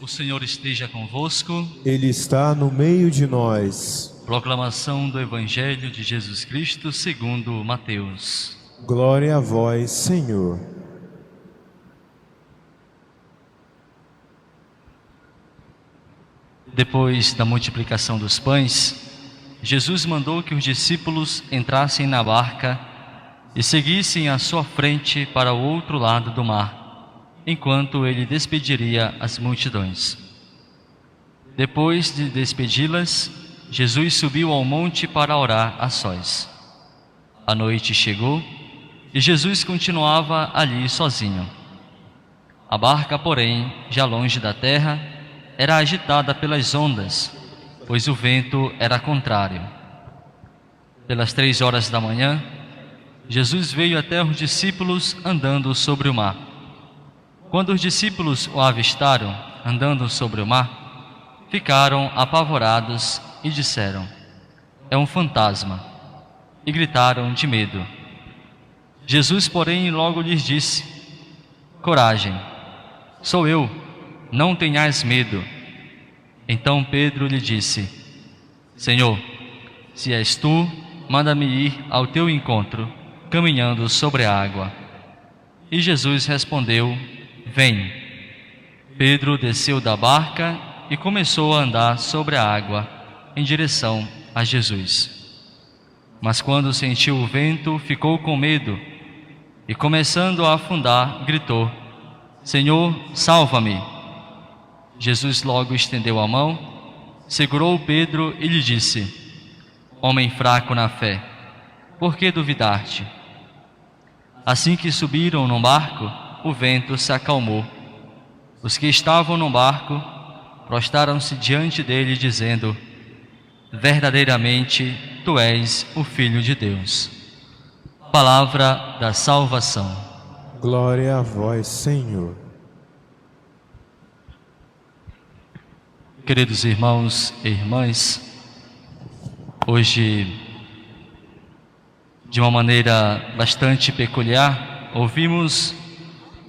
O Senhor esteja convosco. Ele está no meio de nós. Proclamação do Evangelho de Jesus Cristo segundo Mateus. Glória a vós, Senhor. Depois da multiplicação dos pães, Jesus mandou que os discípulos entrassem na barca e seguissem à sua frente para o outro lado do mar, enquanto ele despediria as multidões. Depois de despedi-las, Jesus subiu ao monte para orar a sós. A noite chegou e Jesus continuava ali sozinho. A barca, porém, já longe da terra, era agitada pelas ondas, pois o vento era contrário. Pelas 3 horas da manhã, Jesus veio até os discípulos andando sobre o mar. Quando os discípulos o avistaram andando sobre o mar, ficaram apavorados e disseram: "É um fantasma", e gritaram de medo. Jesus, porém, logo lhes disse: "Coragem, sou eu, não tenhais medo." Então Pedro lhe disse: "Senhor, se és tu, manda-me ir ao teu encontro, caminhando sobre a água." E Jesus respondeu: "Vem." Pedro desceu da barca e começou a andar sobre a água em direção a Jesus. Mas quando sentiu o vento, ficou com medo e, começando a afundar, gritou: "Senhor, salva-me!" Jesus logo estendeu a mão, segurou Pedro e lhe disse: "Homem fraco na fé, por que duvidaste?" Assim que subiram no barco, o vento se acalmou. Os que estavam no barco prostraram-se diante dele, dizendo: "Verdadeiramente, tu és o Filho de Deus." Palavra da salvação. Glória a vós, Senhor. Queridos irmãos e irmãs, hoje, de uma maneira bastante peculiar, ouvimos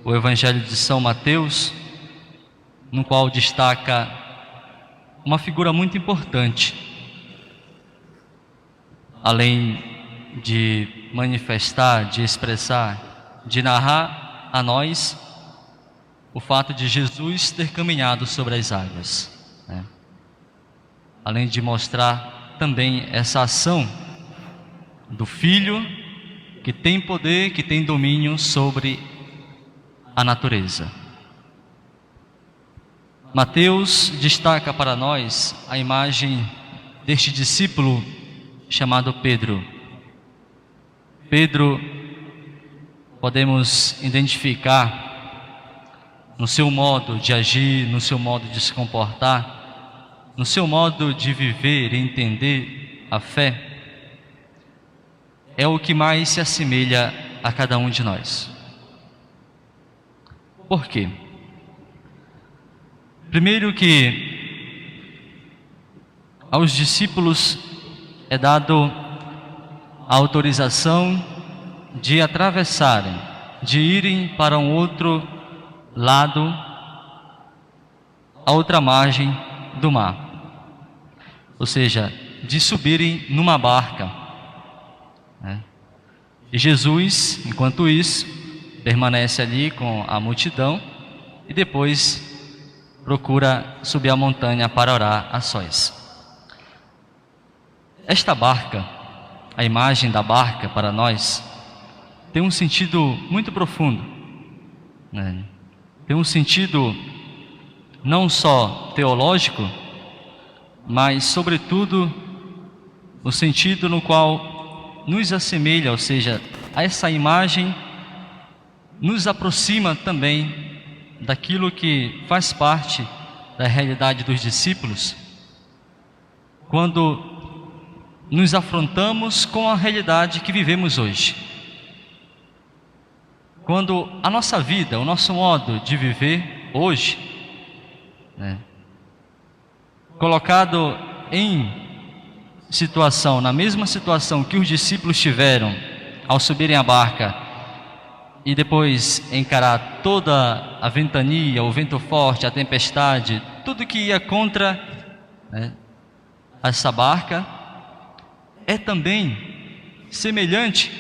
o Evangelho de São Mateus, no qual destaca uma figura muito importante, além de manifestar, de expressar, de narrar a nós o fato de Jesus ter caminhado sobre as águas, né? Além de mostrar também essa ação do Filho que tem poder, que tem domínio sobre a natureza. Mateus destaca para nós a imagem deste discípulo chamado Pedro. Pedro, podemos identificar no seu modo de agir, no seu modo de se comportar, no seu modo de viver e entender a fé, é o que mais se assemelha a cada um de nós. Por quê? Primeiro que aos discípulos é dado a autorização de atravessarem, de irem para um outro lado, a outra margem do mar. Ou seja, de subirem numa barca, né? E Jesus, enquanto isso, permanece ali com a multidão e depois procura subir a montanha para orar a sós. Esta barca, a imagem da barca para nós, tem um sentido muito profundo, né? Tem um sentido não só teológico, mas sobretudo o sentido no qual nos assemelha, ou seja, a essa imagem nos aproxima também daquilo que faz parte da realidade dos discípulos, quando nos afrontamos com a realidade que vivemos hoje. Quando a nossa vida, o nosso modo de viver hoje, né, colocado em situação, na mesma situação que os discípulos tiveram ao subirem a barca e depois encarar toda a ventania, o vento forte, a tempestade, tudo que ia contra, né, essa barca, é também semelhante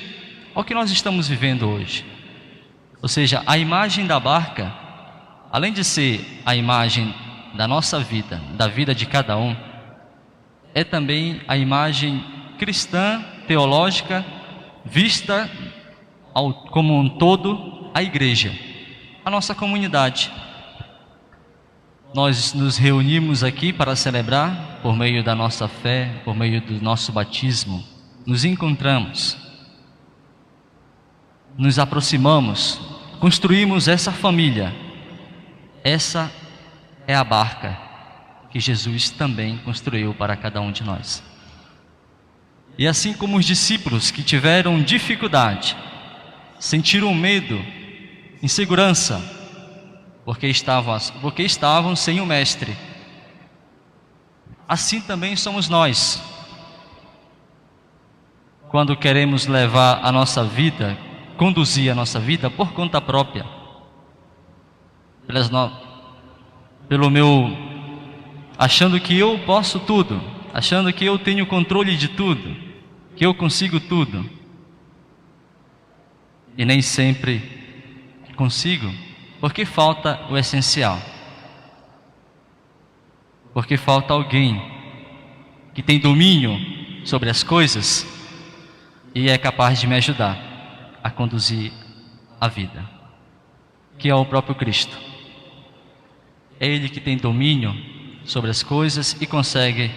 ao que nós estamos vivendo hoje. Ou seja, a imagem da barca, além de ser a imagem da nossa vida, da vida de cada um, é também a imagem cristã, teológica, vista como um todo, a igreja, a nossa comunidade. Nós nos reunimos aqui para celebrar, por meio da nossa fé, por meio do nosso batismo, nos encontramos, nos aproximamos, construímos essa família. Essa é a barca que Jesus também construiu para cada um de nós. E assim como os discípulos que tiveram dificuldade, sentiram medo, insegurança, porque estavam sem o Mestre, assim também somos nós. Quando queremos levar a nossa vida, conduzir a nossa vida por conta própria, achando que eu posso tudo, achando que eu tenho controle de tudo, que eu consigo tudo, e nem sempre consigo, porque falta o essencial, porque falta alguém que tem domínio sobre as coisas e é capaz de me ajudar a conduzir a vida, que é o próprio Cristo. É Ele que tem domínio sobre as coisas e consegue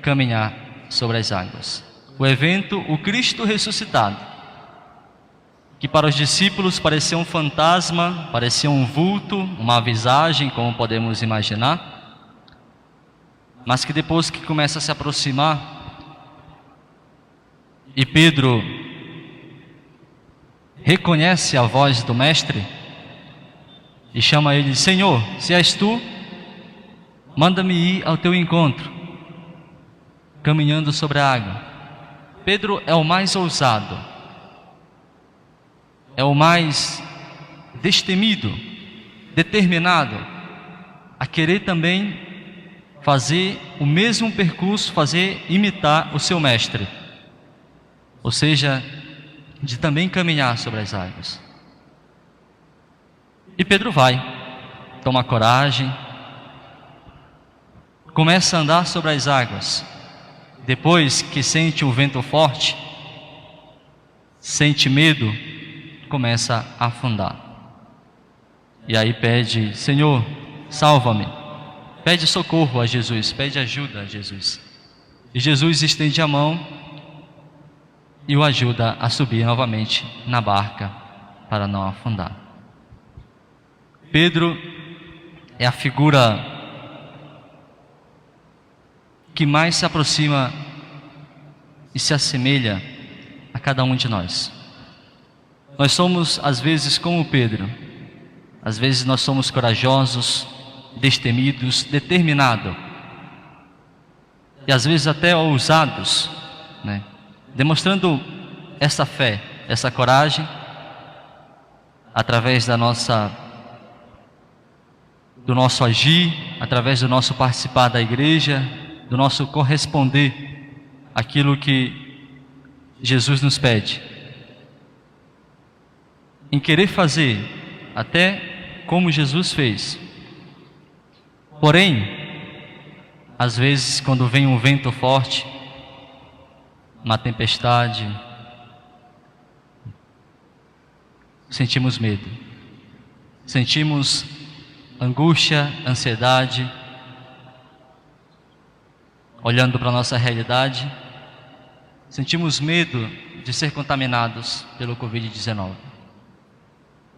caminhar sobre as águas. O evento, o Cristo ressuscitado, que para os discípulos parecia um fantasma, parecia um vulto, uma visagem, como podemos imaginar, mas que depois que começa a se aproximar, e Pedro reconhece a voz do Mestre, e chama ele: Senhor, se és tu, manda-me ir ao teu encontro, caminhando sobre a água. Pedro é o mais ousado, é o mais destemido, determinado a querer também fazer o mesmo percurso, imitar o seu Mestre, ou seja, de também caminhar sobre as águas. E Pedro vai, toma coragem, começa a andar sobre as águas. Depois que sente o vento forte, sente medo, começa a afundar. E aí pede: Senhor, salva-me. Pede socorro a Jesus, pede ajuda a Jesus. E Jesus estende a mão e o ajuda a subir novamente na barca para não afundar. Pedro é a figura que mais se aproxima e se assemelha a cada um de nós. Nós somos às vezes como Pedro, às vezes nós somos corajosos, destemidos, determinados, e às vezes até ousados, né? Demonstrando essa fé, essa coragem, através do nosso agir, através do nosso participar da igreja, do nosso corresponder àquilo que Jesus nos pede, em querer fazer até como Jesus fez. Porém, às vezes quando vem um vento forte, uma tempestade, sentimos medo, sentimos angústia, ansiedade, olhando para a nossa realidade, sentimos medo de ser contaminados pelo Covid-19.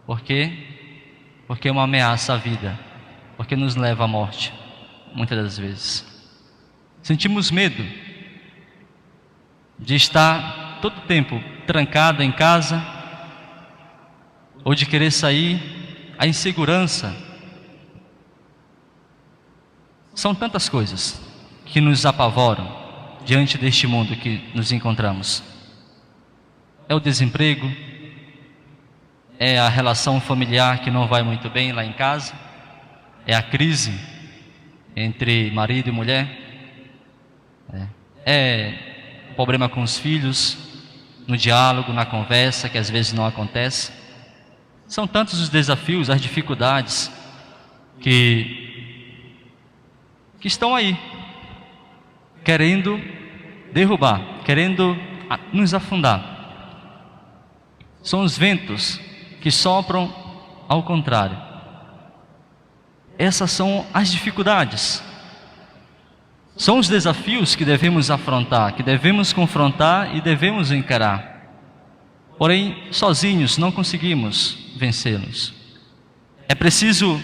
Por quê? Porque é uma ameaça à vida, porque nos leva à morte, muitas das vezes. Sentimos medo de estar todo o tempo trancado em casa, ou de querer sair, a insegurança. São tantas coisas que nos apavoram diante deste mundo que nos encontramos. É o desemprego, é a relação familiar que não vai muito bem lá em casa, é a crise entre marido e mulher, é o problema com os filhos, no diálogo, na conversa, que às vezes não acontece. São tantos os desafios, as dificuldades que estão aí, querendo derrubar, querendo nos afundar. São os ventos que sopram ao contrário. Essas são as dificuldades. São os desafios que devemos afrontar, que devemos confrontar e devemos encarar. Porém, sozinhos não conseguimos vencê-los. É preciso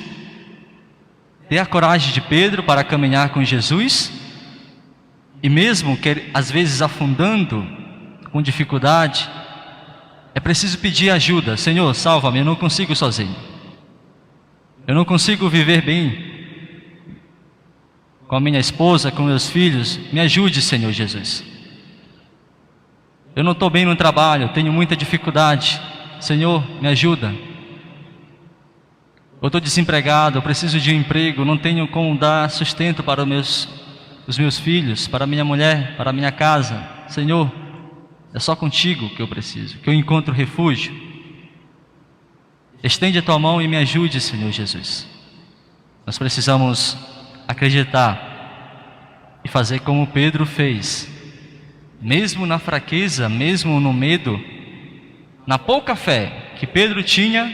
ter a coragem de Pedro para caminhar com Jesus, e mesmo que às vezes afundando com dificuldade, é preciso pedir ajuda. Senhor, salva-me, eu não consigo sozinho. Eu não consigo viver bem com a minha esposa, com meus filhos. Me ajude, Senhor Jesus. Eu não estou bem no trabalho, tenho muita dificuldade. Senhor, me ajuda. Eu estou desempregado, eu preciso de um emprego, não tenho como dar sustento para os meus filhos, para minha mulher, para a minha casa. Senhor, é só contigo que eu preciso, que eu encontro refúgio. Estende a tua mão e me ajude, Senhor Jesus. Nós precisamos acreditar e fazer como Pedro fez. Mesmo na fraqueza, mesmo no medo, na pouca fé que Pedro tinha,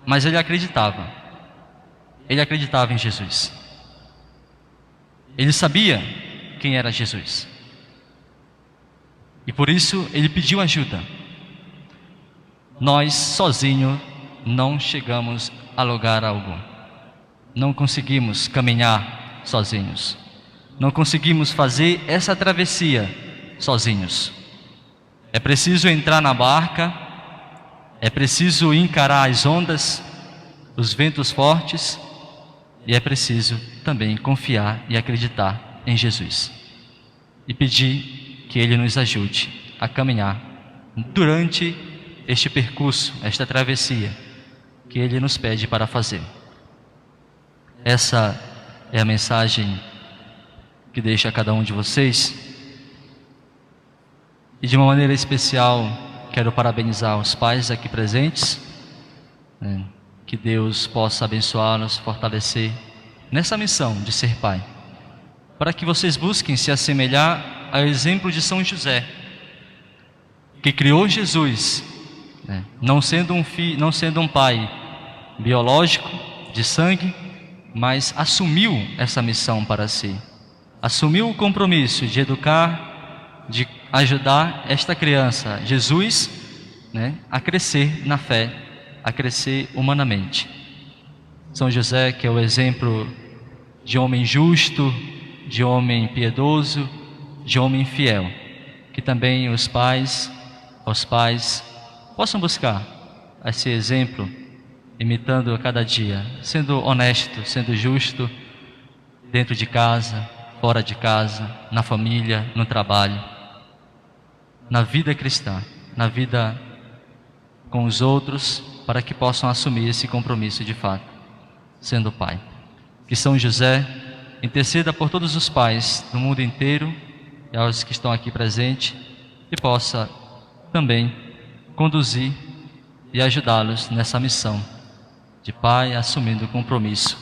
mas ele acreditava. Ele acreditava em Jesus. Ele sabia quem era Jesus. E por isso ele pediu ajuda. Nós sozinhos não chegamos a lugar algum. Não conseguimos caminhar sozinhos. Não conseguimos fazer essa travessia sozinhos. É preciso entrar na barca, é preciso encarar as ondas, os ventos fortes, e é preciso também confiar e acreditar em Jesus. E pedir que Ele nos ajude a caminhar durante este percurso, esta travessia que Ele nos pede para fazer. Essa é a mensagem que deixo a cada um de vocês. E de uma maneira especial, quero parabenizar os pais aqui presentes. Que Deus possa abençoá-los, fortalecer nessa missão de ser pai. Para que vocês busquem se assemelhar ao exemplo de São José, que criou Jesus, não sendo um pai biológico, de sangue, mas assumiu essa missão para si. Assumiu o compromisso de educar, de ajudar esta criança, Jesus, a crescer na fé, a crescer humanamente. São José, que é o exemplo de homem justo, de homem piedoso, de homem fiel. Que também os pais possam buscar esse exemplo, imitando a cada dia, sendo honesto, sendo justo, dentro de casa, fora de casa, na família, no trabalho, na vida cristã, na vida com os outros, para que possam assumir esse compromisso de fato, sendo pai. Que São José interceda por todos os pais do mundo inteiro e aos que estão aqui presentes, e possa também conduzir e ajudá-los nessa missão de pai, assumindo o compromisso,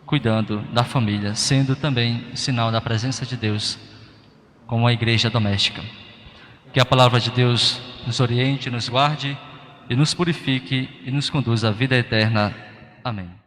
cuidando da família, sendo também sinal da presença de Deus, como a igreja doméstica. Que a palavra de Deus nos oriente, nos guarde e nos purifique e nos conduza à vida eterna. Amém.